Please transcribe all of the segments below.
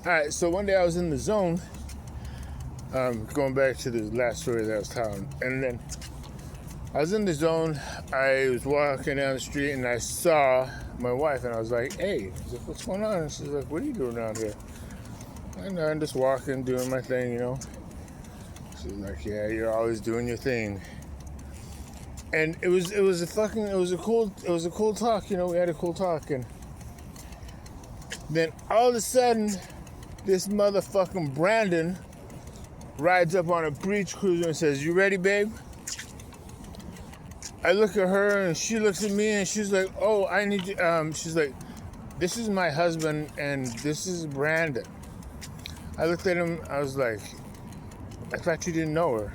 Alright, so one day I was in the zone, going back to the last story that I was telling, and then I was in the zone, I was walking down the street, and I saw my wife, and I was like, hey, what's going on? And she's like, what are you doing around here? And I'm just walking, doing my thing, She's like, yeah, you're always doing your thing. And it was a cool talk, we had a cool talk, and then all of a sudden, this motherfucking Brandon rides up on a breech cruiser and says, you ready, babe? I look at her and she looks at me and she's like, oh, I need you, she's like, this is my husband and this is Brandon. I looked at him, I was like, I thought you didn't know her.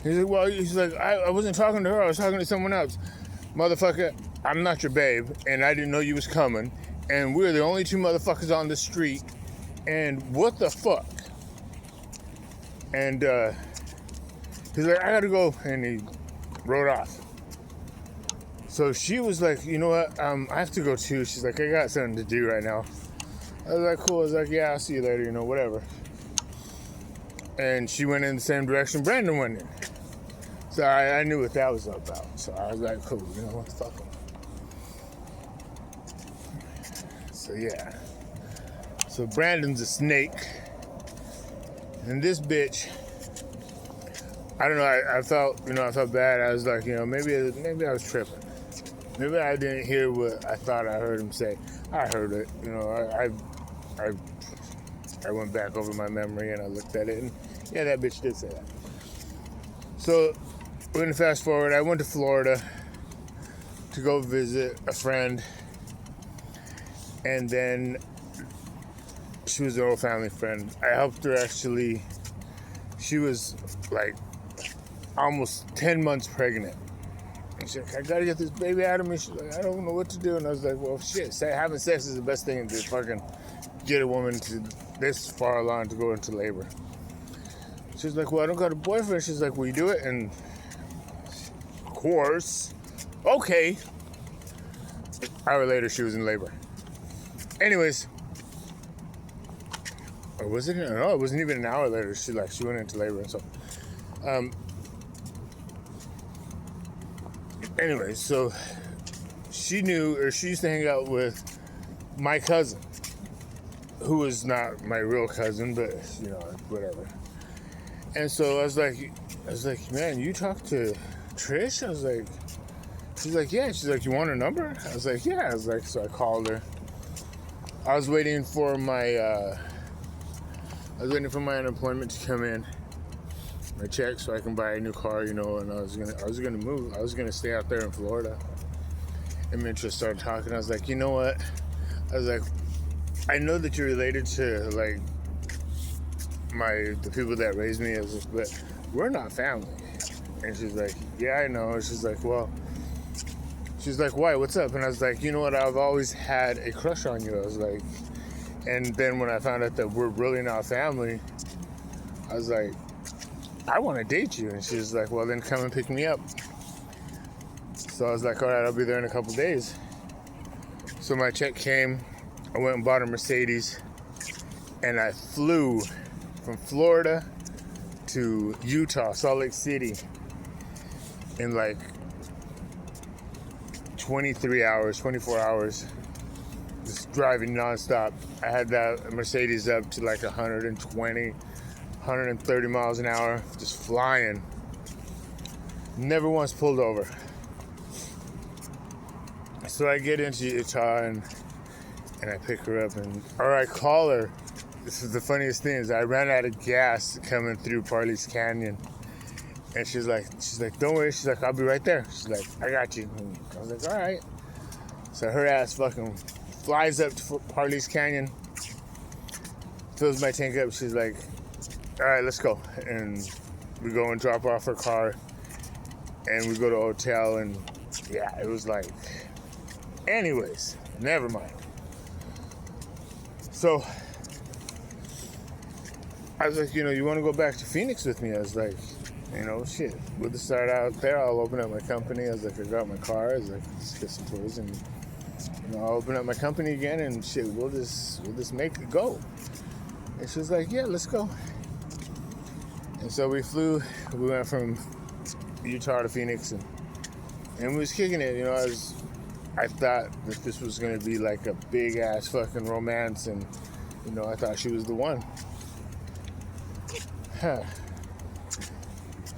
He's like, well, I wasn't talking to her, I was talking to someone else. Motherfucker, I'm not your babe and I didn't know you was coming. And we're the only two motherfuckers on the street. And what the fuck? And he's like, I gotta go. And he rode off. So she was like, you know what? I have to go too. She's like, I got something to do right now. I was like, cool. I was like, yeah, I'll see you later, whatever. And she went in the same direction Brandon went in. So I knew what that was about. So I was like, cool, what the fuck? So yeah. So Brandon's a snake. And this bitch, I don't know, I felt bad. I was like, maybe I was tripping. Maybe I didn't hear what I thought I heard him say. I heard it, I went back over my memory and I looked at it and yeah, that bitch did say that. So we're gonna fast forward. I went to Florida to go visit a friend. And then she was an old family friend. I helped her actually. She was like almost 10 months pregnant. And she's like, I gotta get this baby out of me. She's like, I don't know what to do. And I was like, well, shit, having sex is the best thing to fucking get a woman to this far along to go into labor. She's like, well, I don't got a boyfriend. She's like, will you do it? And of course, okay. An hour later, she was in labor. Anyways, or was it? No, it wasn't even an hour later. She went into labor and so. Anyways, so she used to hang out with my cousin, who was not my real cousin, but whatever. And so I was like, man, you talked to Trish? She's like, yeah. She's like, you want her number? I was like, yeah. So I called her. I was waiting for my unemployment to come in, my check, so I can buy a new car, and I was gonna move. I was gonna stay out there in Florida. And Mitchell started talking. I was like, you know what? I was like, I know that you're related to like the people that raised me, but we're not family. And she's like, yeah, I know. She's like, well. She's like, why? What's up? And I was like, you know what? I've always had a crush on you. I was like, and then when I found out that we're really not family, I was like, I want to date you. And she was like, well, then come and pick me up. So I was like, all right, I'll be there in a couple days. So my check came. I went and bought a Mercedes. And I flew from Florida to Utah, Salt Lake City, in like 23 hours, 24 hours, just driving nonstop. I had that Mercedes up to like 120, 130 miles an hour, just flying. Never once pulled over. So I get into Utah and I pick her up or I call her. This is the funniest thing is I ran out of gas coming through Parley's Canyon. And she's like, don't worry. She's like, I'll be right there. She's like, I got you. And I was like, all right. So her ass fucking flies up to Parley's Canyon, fills my tank up. She's like, all right, let's go. And we go and drop off her car. And we go to a hotel. And yeah, it was like, anyways, never mind. So I was like, you want to go back to Phoenix with me? I was like, shit, we'll just start out there. I'll open up my company. I was like, I got my car. I was like, let's get some toys and I'll open up my company again and shit, we'll just make it go. And she was like, yeah, let's go. And so we went from Utah to Phoenix, and we was kicking it, I thought that this was gonna be like a big ass fucking romance, and I thought she was the one.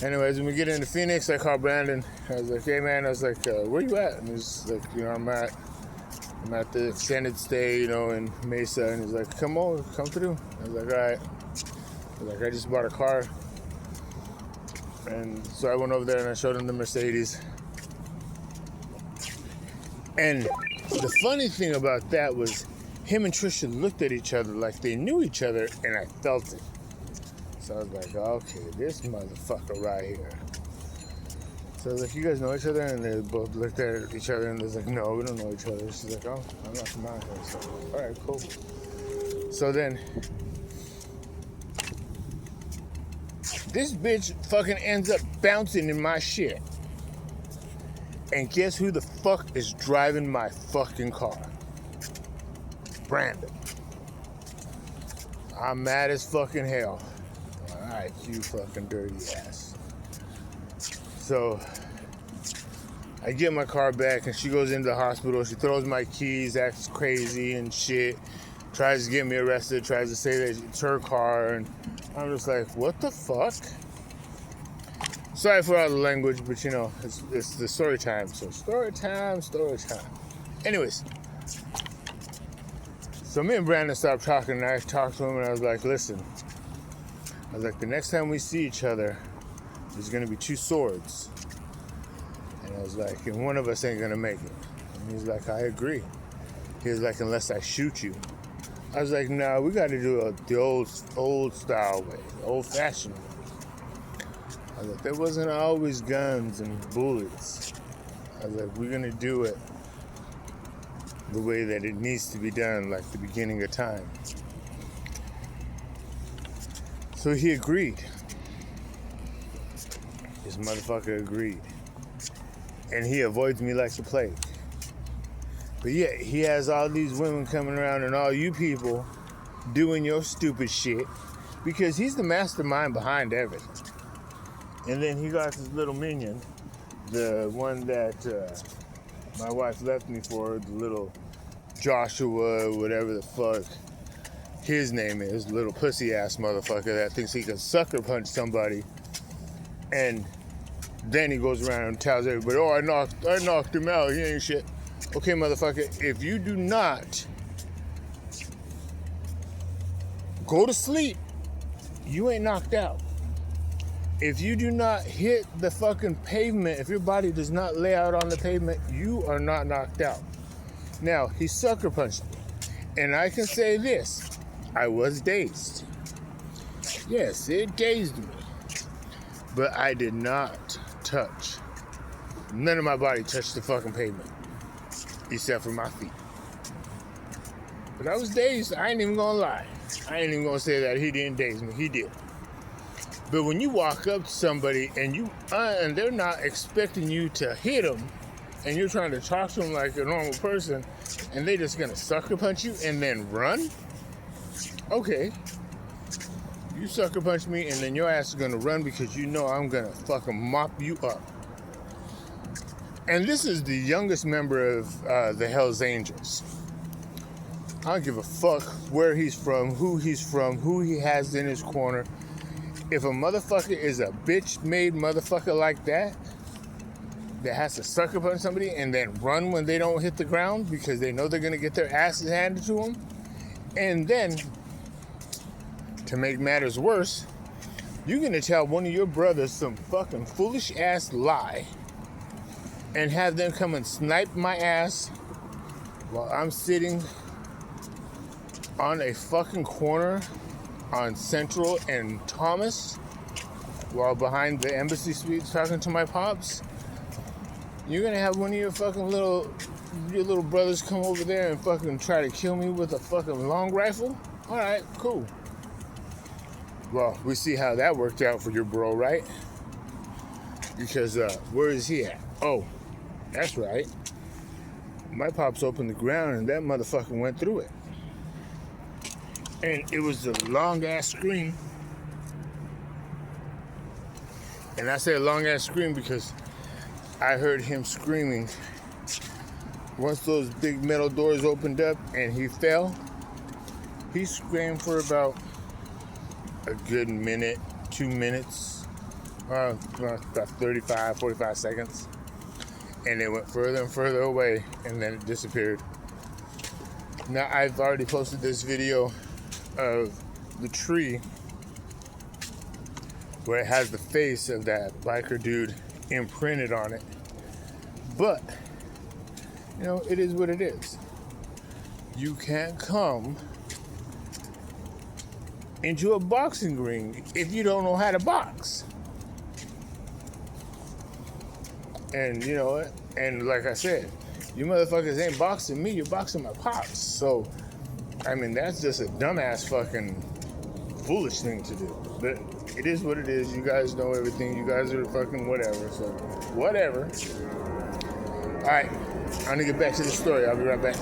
Anyways, when we get into Phoenix, I called Brandon. I was like, hey man, where you at? And he's like, I'm at the extended stay, in Mesa. And he's like, come through. I was like, all right. I was like, I just bought a car. And so I went over there and I showed him the Mercedes. And the funny thing about that was him and Trisha looked at each other like they knew each other, and I felt it. So I was like, okay, this motherfucker right here. So I was like, you guys know each other? And they both looked at each other and they was like, no, we don't know each other. She's like, oh, I'm not from out here. So, all right, cool. So then, this bitch fucking ends up bouncing in my shit. And guess who the fuck is driving my fucking car? Brandon. I'm mad as fucking hell. Alright, you fucking dirty ass. So, I get my car back and she goes into the hospital. She throws my keys, acts crazy and shit. Tries to get me arrested, tries to say that it's her car. And I'm just like, what the fuck? Sorry for all the language, but it's the story time. So story time. Anyways, so me and Brandon stopped talking, and I talked to him, and I was like, listen. I was like, the next time we see each other, there's gonna be two swords. And I was like, and one of us ain't gonna make it. And he's like, I agree. He was like, unless I shoot you. I was like, no, we gotta do it the old style way, the old fashioned way. I was like, there wasn't always guns and bullets. I was like, we're gonna do it the way that it needs to be done, like the beginning of time. So he agreed. This motherfucker agreed. And he avoids me like the plague. But yeah, he has all these women coming around and all you people doing your stupid shit because he's the mastermind behind everything. And then he got this little minion, the one that my wife left me for, the little Joshua, whatever the fuck his name is, little pussy ass motherfucker that thinks he can sucker punch somebody. And then he goes around and tells everybody, oh, I knocked him out, he ain't shit. Okay, motherfucker, if you do not go to sleep, you ain't knocked out. If you do not hit the fucking pavement, if your body does not lay out on the pavement, you are not knocked out. Now, he sucker punched me. And I can say this, I was dazed. Yes, it dazed me. But I did not touch. None of my body touched the fucking pavement. Except for my feet. But I was dazed, I ain't even gonna lie. I ain't even gonna say that he didn't daze me, he did. But when you walk up to somebody and and they're not expecting you to hit them, and you're trying to talk to them like a normal person, and they just gonna sucker punch you and then run? Okay. You sucker punch me and then your ass is gonna run because you know I'm gonna fucking mop you up. And this is the youngest member of the Hells Angels. I don't give a fuck where he's from, who he has in his corner. If a motherfucker is a bitch-made motherfucker like that has to sucker punch somebody and then run when they don't hit the ground because they know they're gonna get their asses handed to them, and then, to make matters worse, you're gonna tell one of your brothers some fucking foolish ass lie and have them come and snipe my ass while I'm sitting on a fucking corner on Central and Thomas while behind the embassy suites talking to my pops. You're gonna have one of your fucking little brothers come over there and fucking try to kill me with a fucking long rifle? Alright, cool. Well, we see how that worked out for your bro, right? Because where is he at? Oh, that's right. My pops opened the ground and that motherfucker went through it. And it was a long ass scream. And I say a long ass scream because I heard him screaming. Once those big metal doors opened up and he fell, he screamed for about a good minute, 2 minutes, about 35, 45 seconds. And it went further and further away, and then it disappeared. Now, I've already posted this video of the tree where it has the face of that biker dude imprinted on it. But, you know, it is what it is. You can't come into a boxing ring if you don't know how to box. And you know what? And like I said, you motherfuckers ain't boxing me, you're boxing my pops. So, I mean, that's just a dumbass fucking foolish thing to do. But it is what it is. You guys know everything. You guys are fucking whatever. So, whatever. Alright, I'm gonna get back to the story. I'll be right back.